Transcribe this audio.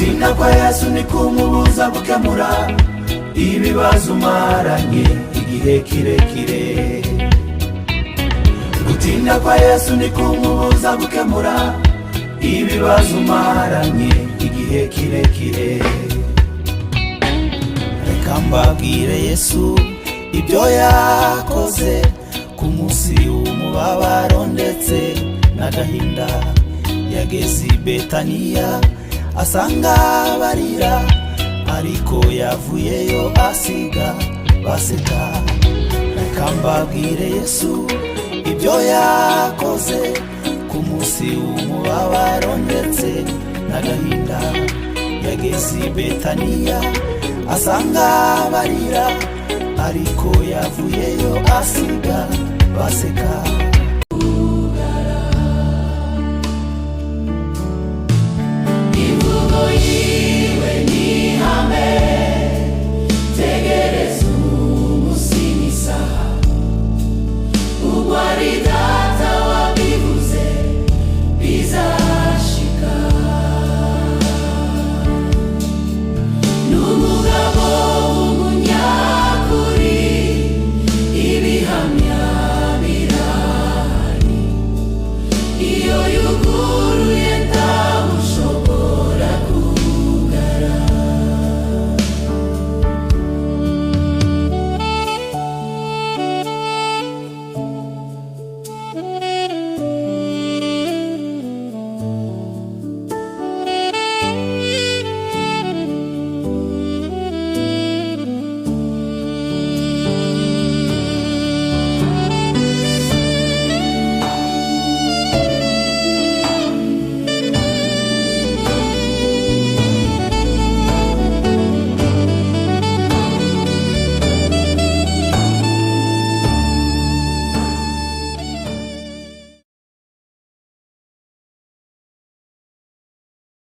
gutinda kwa Yesu ni kumubuza gukemura ibibazo umaranye igihe kirekire. Gutinda kwa Yesu ni kumubuza gukemura ibibazo umaranye igihe kirekire. Reka mbabwire Yesu ibyo yakoze ku munsi w'umubabaro ndetse n'agahinda. Yageze i Betaniya asanga barira, ariko yavuyeyo asiga baseka. Reka mbabwire Yesu ibyo yakoze ku munsi w'umubabaro ndetse n'agahinda. Yageze i Betaniya asanga barira, ariko yavuyeyo asiga baseka.